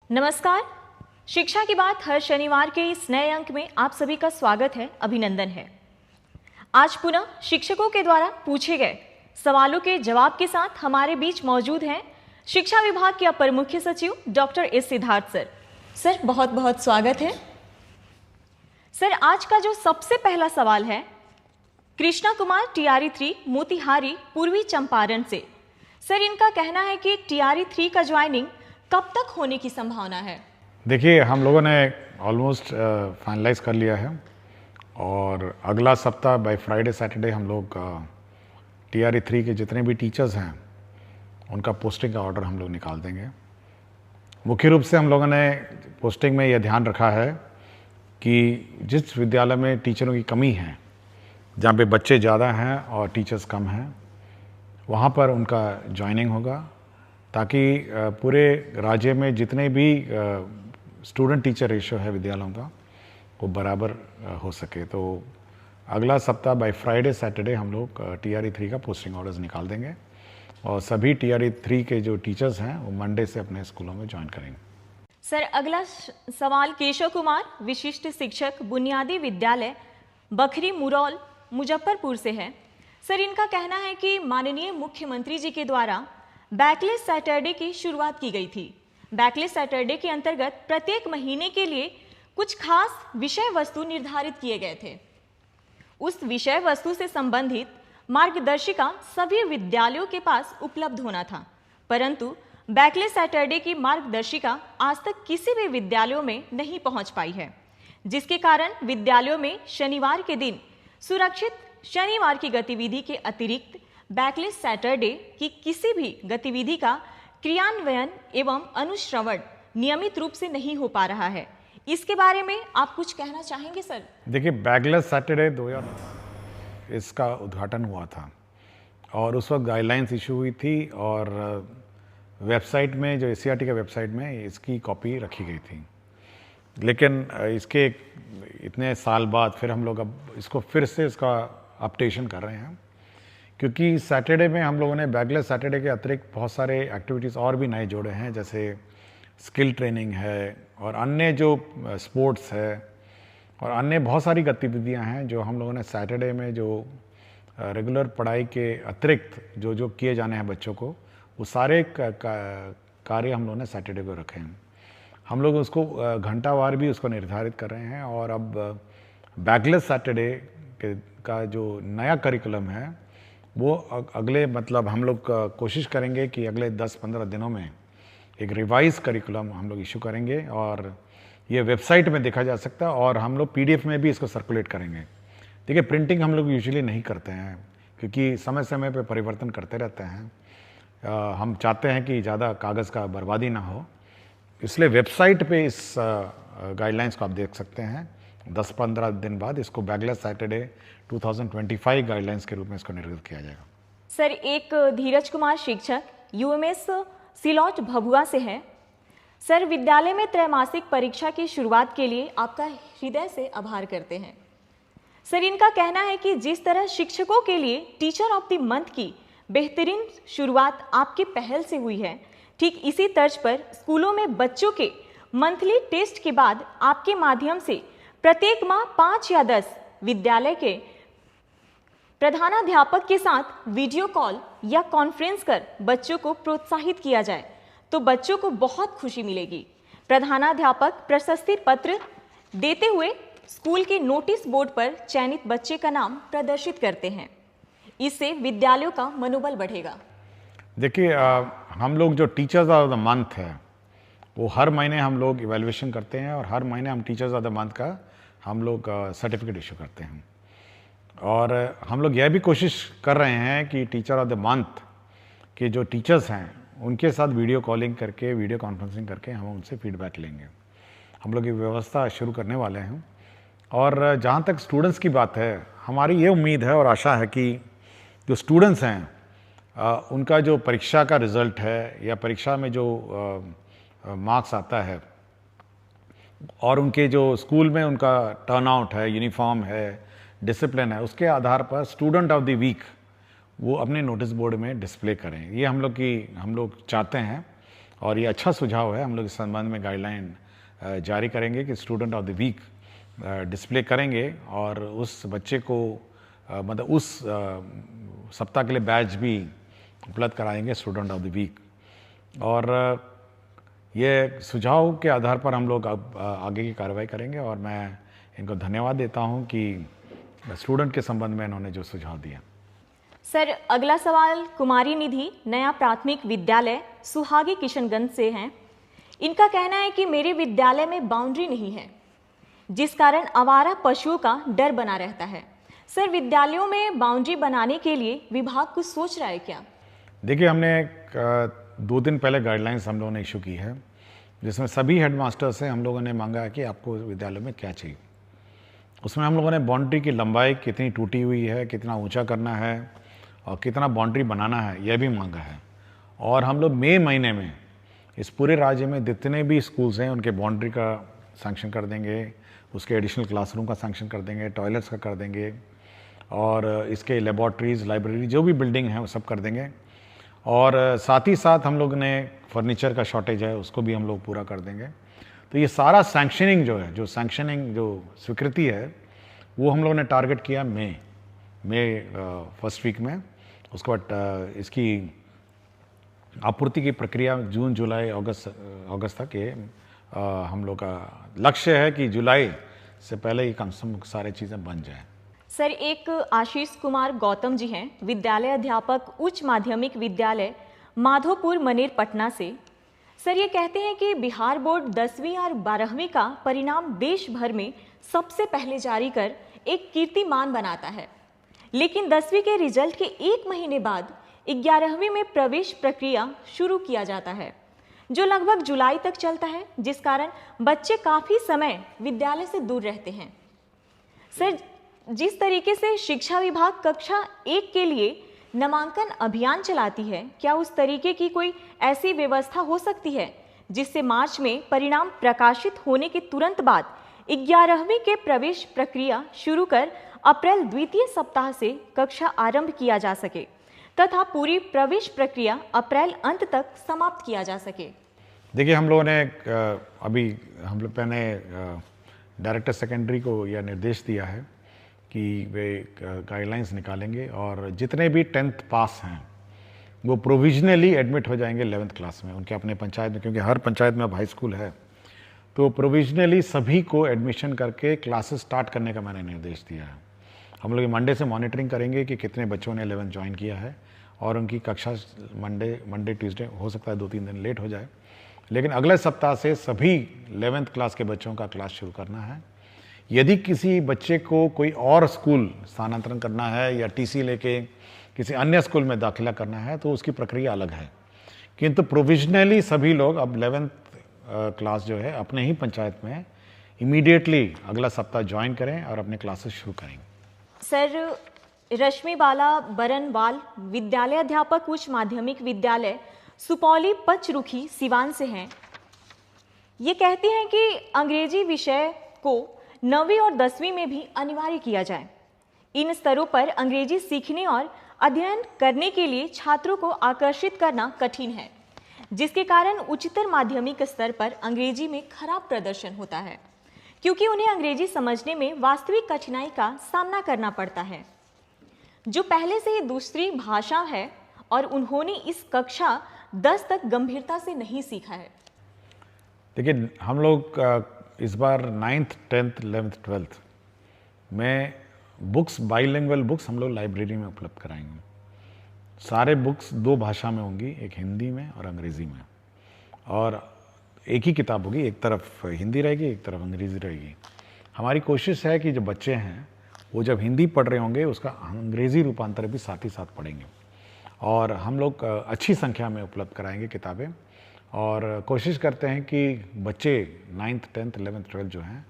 नमस्कार। शिक्षा की बात हर शनिवार के इस नए अंक में आप सभी का स्वागत है, अभिनंदन है। आज पुनः शिक्षकों के द्वारा पूछे गए सवालों के जवाब के साथ हमारे बीच मौजूद हैं शिक्षा विभाग के अपर मुख्य सचिव doctor S Siddharth sir. Sir, बहुत बहुत स्वागत है। सर, आज का जो सबसे पहला सवाल है कृष्णा कुमार टीआरई 3 मोतिहारी पूर्वी चंपारण से। सर, इनका कहना है कि टीआरई 3 का ज्वाइनिंग कब तक होने की संभावना है? देखिए, हम लोगों ने ऑलमोस्ट फाइनलाइज कर लिया है और अगला सप्ताह बाय फ्राइडे सैटरडे हम लोग टीआरई 3 के जितने भी टीचर्स हैं उनका पोस्टिंग का ऑर्डर हम लोग निकाल देंगे। मुख्य रूप से हम लोगों ने पोस्टिंग में यह ध्यान रखा है कि जिस विद्यालय में टीचरों की कमी है, जहाँ पे बच्चे ज़्यादा हैं और टीचर्स कम हैं, वहाँ पर उनका ज्वाइनिंग होगा ताकि पूरे राज्य में जितने भी स्टूडेंट टीचर रेशियो है विद्यालयों का वो बराबर हो सके। तो अगला सप्ताह बाय फ्राइडे सैटरडे हम लोग टीआरई 3 का पोस्टिंग ऑर्डर्स निकाल देंगे और सभी टीआरई 3 के जो टीचर्स हैं वो मंडे से अपने स्कूलों में ज्वाइन करेंगे। सर, अगला सवाल केशव कुमार विशिष्ट शिक्षक बुनियादी विद्यालय बखरी मुरौल मुजफ्फरपुर से है। सर, इनका कहना है कि माननीय मुख्यमंत्री जी के द्वारा बैकलेस सैटरडे की शुरुआत की गई थी। बैकलेस सैटरडे के अंतर्गत प्रत्येक महीने के लिए कुछ खास विषय वस्तु निर्धारित किए गए थे। उस विषय वस्तु से संबंधित मार्गदर्शिका सभी विद्यालयों के पास उपलब्ध होना था, परंतु बैकलेस सैटरडे की मार्गदर्शिका आज तक किसी भी विद्यालयों में नहीं पहुंच पाई है, जिसके कारण विद्यालयों में शनिवार के दिन सुरक्षित शनिवार की गतिविधि के अतिरिक्त बैकलेस सैटरडे की किसी भी गतिविधि का क्रियान्वयन एवं अनुश्रवण नियमित रूप से नहीं हो पा रहा है। इसके बारे में आप कुछ कहना चाहेंगे सर? देखिए, बैकलेस सैटरडे 2000 इसका उद्घाटन हुआ था और उस वक्त गाइडलाइंस इशू हुई थी और वेबसाइट में, जो एससीईआरटी का वेबसाइट में इसकी कॉपी रखी गई थी। लेकिन इसके इतने साल बाद फिर हम लोग अब इसको फिर से इसका अपडेशन कर रहे हैं, क्योंकि सैटरडे में हम लोगों ने बैकलेस सैटरडे के अतिरिक्त बहुत सारे एक्टिविटीज़ और भी नए जोड़े हैं, जैसे स्किल ट्रेनिंग है और अन्य जो स्पोर्ट्स है और अन्य बहुत सारी गतिविधियां हैं जो हम लोगों ने सैटरडे में जो रेगुलर पढ़ाई के अतिरिक्त जो जो किए जाने हैं बच्चों को, वो सारे कार्य हम लोगों ने सैटरडे को रखे हैं। हम लोग उसको घंटावार भी उसको निर्धारित कर रहे हैं और अब बैकलेस सैटरडे का जो नया करिकुलम है वो अगले हम लोग कोशिश करेंगे कि अगले 10-15 दिनों में एक रिवाइज करिकुलम हम लोग इशू करेंगे और ये वेबसाइट में देखा जा सकता है और हम लोग पीडीएफ में भी इसको सर्कुलेट करेंगे। देखिए, प्रिंटिंग हम लोग यूजुअली नहीं करते हैं क्योंकि समय समय पे परिवर्तन करते रहते हैं। हम चाहते हैं कि ज़्यादा कागज़ का बर्बादी ना हो, इसलिए वेबसाइट पे इस गाइडलाइंस को आप देख सकते हैं। 10-15 दिन बाद इसको बैकलेस सैटरडे 2025 गाइडलाइंस के रूप में इसको निर्धारित किया जाएगा। सर, एक धीरज कुमार शिक्षक यूएमएस सिलौट भभुआ से है। सर, विद्यालय में त्रैमासिक परीक्षा की शुरुआत के लिए आपका हृदय से आभार करते हैं। सर, इनका कहना है कि जिस तरह शिक्षकों के लिए टीचर ऑफ द मंथ की बेहतरीन शुरुआत आपकी पहल से हुई है, ठीक इसी तर्ज पर स्कूलों में बच्चों के मंथली टेस्ट के बाद आपके माध्यम से प्रत्येक माह 5 या 10 विद्यालय के प्रधानाध्यापक के साथ वीडियो कॉल या कॉन्फ्रेंस कर बच्चों को प्रोत्साहित किया जाए तो बच्चों को बहुत खुशी मिलेगी। प्रधानाध्यापक प्रशस्ति पत्र देते हुए स्कूल के नोटिस बोर्ड पर चयनित बच्चे का नाम प्रदर्शित करते हैं, इससे विद्यालयों का मनोबल बढ़ेगा। देखिए, हम लोग जो टीचर्स ऑफ द मंथ है वो हर महीने हम लोग इवैल्यूएशन करते हैं और हर महीने हम टीचर्स ऑफ द मंथ का हम लोग सर्टिफिकेट इशू करते हैं और हम लोग यह भी कोशिश कर रहे हैं कि टीचर ऑफ द मंथ के जो टीचर्स हैं उनके साथ वीडियो कॉलिंग करके, वीडियो कॉन्फ्रेंसिंग करके हम उनसे फीडबैक लेंगे। हम लोग ये व्यवस्था शुरू करने वाले हैं और जहाँ तक स्टूडेंट्स की बात है, हमारी ये उम्मीद है और आशा है कि जो स्टूडेंट्स हैं उनका जो परीक्षा का रिज़ल्ट है या परीक्षा में जो मार्क्स आता है और उनके जो स्कूल में उनका टर्नआउट है, यूनिफॉर्म है, डिसिप्लिन है, उसके आधार पर स्टूडेंट ऑफ द वीक वो अपने नोटिस बोर्ड में डिस्प्ले करें। ये हम लोग चाहते हैं और ये अच्छा सुझाव है। हम लोग इस संबंध में गाइडलाइन जारी करेंगे कि student of the week display करेंगे और उस बच्चे को मतलब उस सप्ताह के लिए बैच भी उपलब्ध कराएंगे स्टूडेंट ऑफ द वीक। और ये सुझाव के आधार पर हम लोग अब आगे की कार्रवाई करेंगे और मैं इनको धन्यवाद देता हूं कि स्टूडेंट के संबंध में इन्होंने जो सुझाव दिया। सर, अगला सवाल कुमारी निधि नया प्राथमिक विद्यालय सुहागी किशनगंज से हैं। इनका कहना है कि मेरे विद्यालय में बाउंड्री नहीं है, जिस कारण आवारा पशुओं का डर बना रहता है। सर, विद्यालयों में बाउंड्री बनाने के लिए विभाग कुछ सोच रहा है क्या? देखिए, हमने 2 दिन पहले गाइडलाइंस हम लोगों ने इशू की है, जिसमें सभी हेडमास्टर से हम लोगों ने मांगा है कि आपको विद्यालय में क्या चाहिए। उसमें हम लोगों ने बाउंड्री की लंबाई कितनी टूटी हुई है, कितना ऊंचा करना है और कितना बाउंड्री बनाना है, यह भी मांगा है। और हम लोग मई महीने में इस पूरे राज्य में जितने भी स्कूल्स हैं उनके बाउंड्री का सैंक्शन कर देंगे, उसके एडिशनल क्लासरूम का सैंक्शन कर देंगे, टॉयलेट्स का कर देंगे और इसके लेबॉर्ट्रीज़, लाइब्रेरी, जो भी बिल्डिंग है वो सब कर देंगे। और साथ ही साथ हम लोग ने फर्नीचर का शॉर्टेज है उसको भी हम लोग पूरा कर देंगे। तो ये सारा सैंक्शनिंग जो है, जो स्वीकृति है, वो हम लोगों ने टारगेट किया मई फर्स्ट वीक में। उसके बाद इसकी आपूर्ति की प्रक्रिया जून, जुलाई, अगस्त तक ये हम लोग का लक्ष्य है कि जुलाई से पहले ये कम से कम सारी चीज़ें बन जाए। सर, एक आशीष कुमार गौतम जी हैं, विद्यालय अध्यापक उच्च माध्यमिक विद्यालय माधोपुर मनेर पटना से। सर, ये कहते हैं कि बिहार बोर्ड 10वीं और 12वीं का परिणाम देश भर में सबसे पहले जारी कर एक कीर्तिमान बनाता है, लेकिन 10वीं के रिजल्ट के 1 महीने बाद 11वीं में प्रवेश प्रक्रिया शुरू किया जाता है, जो लगभग जुलाई तक चलता है, जिस कारण बच्चे काफ़ी समय विद्यालय से दूर रहते हैं। सर, जिस तरीके से शिक्षा विभाग कक्षा 1 के लिए नामांकन अभियान चलाती है, क्या उस तरीके की कोई ऐसी व्यवस्था हो सकती है जिससे मार्च में परिणाम प्रकाशित होने के तुरंत बाद 11वीं के प्रवेश प्रक्रिया शुरू कर अप्रैल द्वितीय सप्ताह से कक्षा आरंभ किया जा सके तथा पूरी प्रवेश प्रक्रिया अप्रैल अंत तक समाप्त किया जा सके? देखिए, हम लोगों ने मैंने डायरेक्टर सेकेंडरी को यह निर्देश दिया है कि वे गाइडलाइंस निकालेंगे और जितने भी 10th पास हैं वो प्रोविजनली एडमिट हो जाएंगे 11th क्लास में उनके अपने पंचायत में, क्योंकि हर पंचायत में अब हाई स्कूल है। तो प्रोविजनली सभी को एडमिशन करके क्लासेस स्टार्ट करने का मैंने निर्देश दिया है। हम लोग मंडे से मॉनिटरिंग करेंगे कि कितने बच्चों ने 11th ज्वाइन किया है और उनकी कक्षा मंडे ट्यूसडे, हो सकता है 2-3 दिन लेट हो जाए, लेकिन अगले सप्ताह से सभी 11th क्लास के बच्चों का क्लास शुरू करना है। यदि किसी बच्चे को कोई और स्कूल स्थानांतरण करना है या टीसी लेके किसी अन्य स्कूल में दाखिला करना है तो उसकी प्रक्रिया अलग है, किंतु प्रोविजनली सभी लोग अब 11th क्लास जो है अपने ही पंचायत में इमीडिएटली अगला सप्ताह ज्वाइन करें और अपने क्लासेस शुरू करेंगे। सर, रश्मि बाला बरनवाल विद्यालय अध्यापक उच्च माध्यमिक विद्यालय सुपौली पचरुखी सिवान से हैं। ये कहती हैं कि अंग्रेजी विषय को 9वीं और 10वीं में भी अनिवार्य किया जाए। इन स्तरों पर अंग्रेजी सीखने और अध्ययन करने के लिए छात्रों को आकर्षित करना कठिन है, जिसके कारण उच्चतर माध्यमिक स्तर पर अंग्रेजी में खराब प्रदर्शन होता है, क्योंकि उन्हें अंग्रेजी समझने में वास्तविक कठिनाई का सामना करना पड़ता है, जो पहले से ही दूसरी भाषा है और उन्होंने इस कक्षा 10 तक गंभीरता से नहीं सीखा है। देखिए, हम लोग इस बार 9th, 10th, 11th, 12th में बुक्स, बाइलिंगुअल बुक्स हम लोग लाइब्रेरी में उपलब्ध कराएंगे। सारे बुक्स 2 भाषा में होंगी, एक हिंदी में और अंग्रेज़ी में, और एक ही किताब होगी, एक तरफ हिंदी रहेगी, एक तरफ अंग्रेज़ी रहेगी। हमारी कोशिश है कि जो बच्चे हैं वो जब हिंदी पढ़ रहे होंगे उसका अंग्रेज़ी रूपांतर भी साथ ही साथ पढ़ेंगे, और हम लोग अच्छी संख्या में उपलब्ध कराएंगे किताबें, और कोशिश करते हैं कि बच्चे 9th, 10th, 11th, 12th जो हैं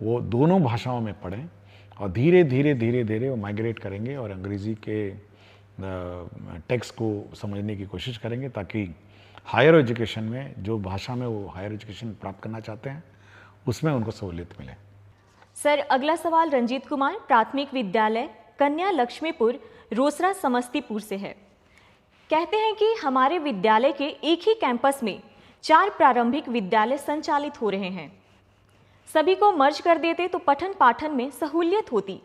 वो दोनों भाषाओं में पढ़ें, और धीरे धीरे वो माइग्रेट करेंगे और अंग्रेज़ी के टेक्स्ट को समझने की कोशिश करेंगे, ताकि हायर एजुकेशन में जो भाषा में वो हायर एजुकेशन प्राप्त करना चाहते हैं उसमें उनको सहूलियत मिले। सर, अगला सवाल रंजीत कुमार प्राथमिक विद्यालय कन्या लक्ष्मीपुर रोसड़ा समस्तीपुर से है। कहते हैं कि हमारे विद्यालय के एक ही कैंपस में 4 प्रारंभिक विद्यालय संचालित हो रहे हैं। सभी को मर्ज कर देते तो पठन पाठन में सहूलियत होती।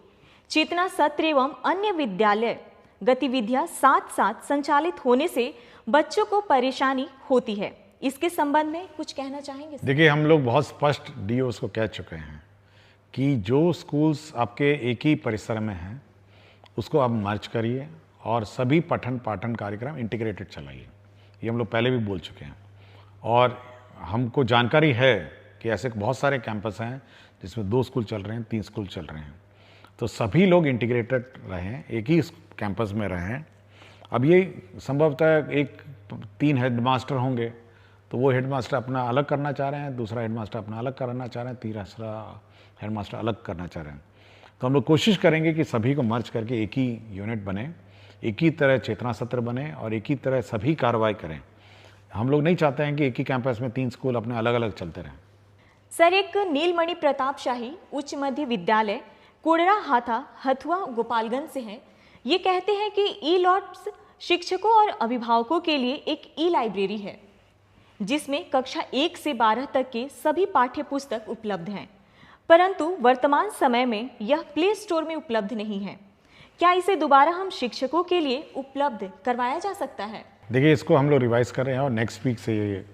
चेतना सत्र एवं अन्य विद्यालय गतिविधियां साथ साथ संचालित होने से बच्चों को परेशानी होती है। इसके संबंध में कुछ कहना चाहेंगे? देखिए, हम लोग बहुत स्पष्ट डीओस को कह चुके हैं कि जो स्कूल्स आपके एक ही परिसर में हैं उसको आप मर्ज करिए और सभी पठन पाठन कार्यक्रम इंटीग्रेटेड चलाइए। ये हम लोग पहले भी बोल चुके हैं और हमको जानकारी है कि ऐसे बहुत सारे कैंपस हैं जिसमें 2 स्कूल चल रहे हैं, 3 स्कूल चल रहे हैं। तो सभी लोग इंटीग्रेटेड रहें, एक ही कैंपस में रहें। अब ये संभवतः 3 हेडमास्टर होंगे तो वो हेडमास्टर अपना अलग करना चाह रहे हैं, दूसरा हेडमास्टर अपना अलग करना चाह रहे हैं, तीसरा हेडमास्टर अलग करना चाह रहे हैं। तो हम लोग कोशिश करेंगे कि सभी को मर्ज करके एक ही यूनिट बने, एक ही तरह चेतना सत्र बने और एक ही तरह सभी कार्रवाई करें। हम लोग नहीं चाहते हैं कि एक ही कैंपस में 3 स्कूल अपने अलग अलग चलते रहें। सर, एक नीलमणि प्रताप शाही उच्च मध्य विद्यालय कोडरा हाथा हथुआ गोपालगंज से है। ये कहते हैं कि ई लॉट्स शिक्षकों और अभिभावकों के लिए एक ई लाइब्रेरी है जिसमें कक्षा 1 से 12 तक के सभी पाठ्य पुस्तक उपलब्ध हैं, परंतु वर्तमान समय में यह प्ले स्टोर में उपलब्ध नहीं है। क्या इसे दोबारा हम शिक्षकों के लिए उपलब्ध करवाया जा सकता है? देखिए, इसको हम लोग रिवाइज कर रहे हैं और नेक्स्ट वीक से ये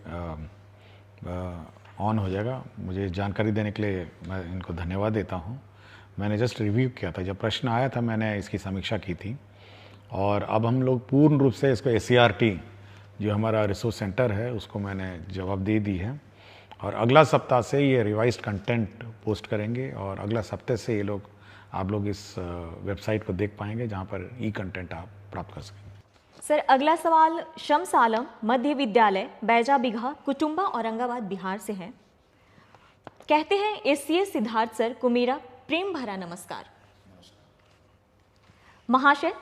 ऑन हो जाएगा। मुझे जानकारी देने के लिए मैं इनको धन्यवाद देता हूँ। मैंने जस्ट रिव्यू किया था, जब प्रश्न आया था मैंने इसकी समीक्षा की थी और अब हम लोग पूर्ण रूप से इसको SCRT जो हमारा रिसोर्स सेंटर है उसको मैंने जवाब दे दी है और अगला सप्ताह से ये रिवाइज्ड कंटेंट पोस्ट करेंगे और अगला सप्ताह से आप लोग इस वेबसाइट को देख पाएंगे जहाँ पर ई कंटेंट आप प्राप्त कर सकेंगे। सर, अगला सवाल शम्स आलम मध्य विद्यालय बैजा बिघा कुटुंबा औरंगाबाद बिहार से है। कहते हैं SCS सिद्धार्थ सर को मेरा प्रेम भरा नमस्कार। महाशय,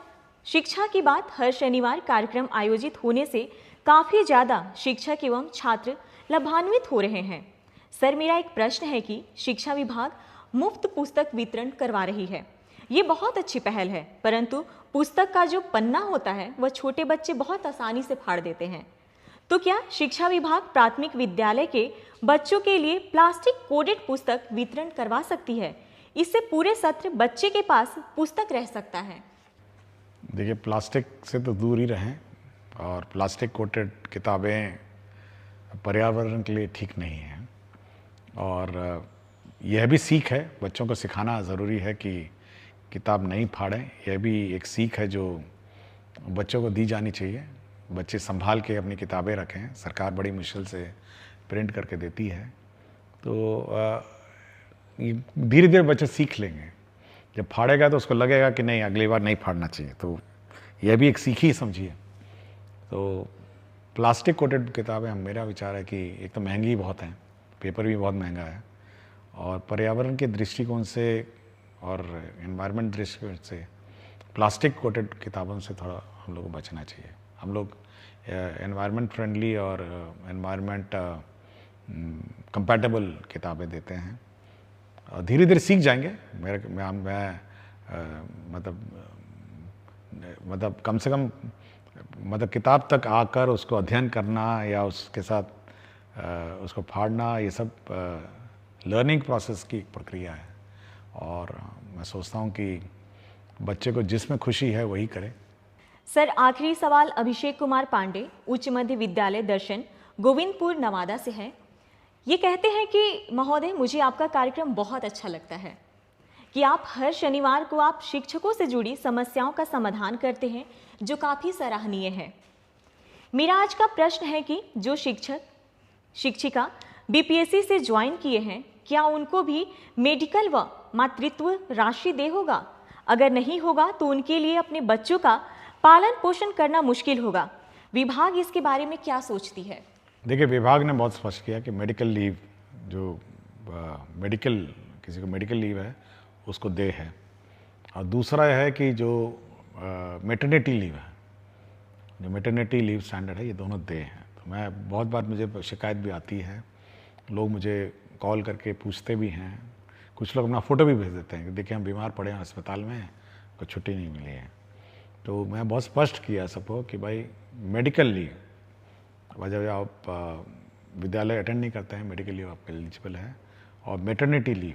शिक्षा की बात हर शनिवार कार्यक्रम आयोजित होने से काफी ज्यादा शिक्षक एवं छात्र लाभान्वित हो रहे हैं। सर, मेरा एक प्रश्न है कि शिक्षा विभाग मुफ्त पुस्तक वितरण करवा रही है। ये बहुत अच्छी पहल है, परंतु पुस्तक का जो पन्ना होता है वह छोटे बच्चे बहुत आसानी से फाड़ देते हैं। तो क्या शिक्षा विभाग प्राथमिक विद्यालय के बच्चों के लिए प्लास्टिक कोडेड पुस्तक वितरण करवा सकती है? इससे पूरे सत्र बच्चे के पास पुस्तक रह सकता है। देखिए, प्लास्टिक से तो दूर ही रहें और प्लास्टिक कोटेड किताबें पर्यावरण के लिए ठीक नहीं हैं और यह भी सीख है, बच्चों को सिखाना ज़रूरी है कि किताब नहीं फाड़ें। यह भी एक सीख है जो बच्चों को दी जानी चाहिए। बच्चे संभाल के अपनी किताबें रखें, सरकार बड़ी मुश्किल से प्रिंट करके देती है। तो धीरे धीरे बच्चे सीख लेंगे। जब फाड़ेगा तो उसको लगेगा कि नहीं, अगली बार नहीं फाड़ना चाहिए। तो यह भी एक सीख ही समझिए। तो प्लास्टिक कोटेड किताबें, मेरा विचार है कि एक तो महंगी बहुत हैं, पेपर भी बहुत महंगा है और पर्यावरण के दृष्टिकोण से और एनवायरनमेंट दृष्टिकोण से प्लास्टिक कोटेड किताबों से थोड़ा हम लोग को बचना चाहिए। हम लोग एनवायरनमेंट फ्रेंडली और एनवायरनमेंट कंपैटिबल किताबें देते हैं और धीरे धीरे सीख जाएंगे। मतलब कम से कम किताब तक आकर उसको अध्ययन करना या उसके साथ उसको फाड़ना, ये सब लर्निंग प्रोसेस की एक प्रक्रिया है और मैं सोचता हूँ कि बच्चे को जिसमें खुशी है वही करे। सर, आखिरी सवाल अभिषेक कुमार पांडे उच्च मध्य विद्यालय दर्शन गोविंदपुर नवादा से है। ये कहते हैं कि महोदय, मुझे आपका कार्यक्रम बहुत अच्छा लगता है कि आप हर शनिवार को आप शिक्षकों से जुड़ी समस्याओं का समाधान करते हैं, जो काफ़ी सराहनीय है। मेरा आज का प्रश्न है कि जो शिक्षक शिक्षिका BPSC से ज्वाइन किए हैं, क्या उनको भी मेडिकल व मातृत्व राशि दे होगा? अगर नहीं होगा तो उनके लिए अपने बच्चों का पालन पोषण करना मुश्किल होगा। विभाग इसके बारे में क्या सोचती है? देखिए, विभाग ने बहुत स्पष्ट किया कि मेडिकल लीव जो किसी को मेडिकल लीव है उसको दे है और दूसरा है कि जो मैटरनिटी लीव है, जो मैटरनिटी लीव स्टैंडर्ड है, ये दोनों दे हैं। तो मैं बहुत बार मुझे शिकायत भी आती है, लोग मुझे कॉल करके पूछते भी हैं, कुछ लोग अपना फ़ोटो भी भेज देते हैं कि देखिए हम बीमार पड़े हैं अस्पताल में, कोई छुट्टी नहीं मिली है। तो मैं बहुत स्पष्ट किया सबको कि भाई मेडिकल लीव, जब आप विद्यालय अटेंड नहीं करते हैं मेडिकल लीव आपके एलिजिबल है, और मैटरनिटी लीव,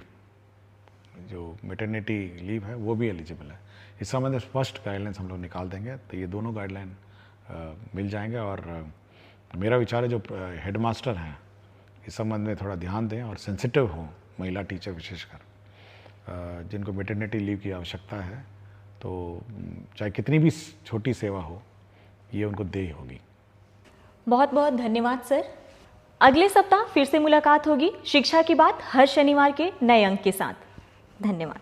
जो मैटरनिटी लीव है वो भी एलिजिबल है। इस संबंध में स्पष्ट गाइडलाइंस हम लोग निकाल देंगे, तो ये दोनों गाइडलाइन मिल जाएंगे। और मेरा विचार है जो हेडमास्टर हैं इस संबंध में थोड़ा ध्यान दें और सेंसिटिव हों, महिला टीचर विशेषकर जिनको मैटरनिटी लीव की आवश्यकता है, तो चाहे कितनी भी छोटी सेवा हो ये उनको देय होगी। बहुत बहुत धन्यवाद सर। अगले सप्ताह फिर से मुलाकात होगी शिक्षा की बात हर शनिवार के नए अंक के साथ। धन्यवाद।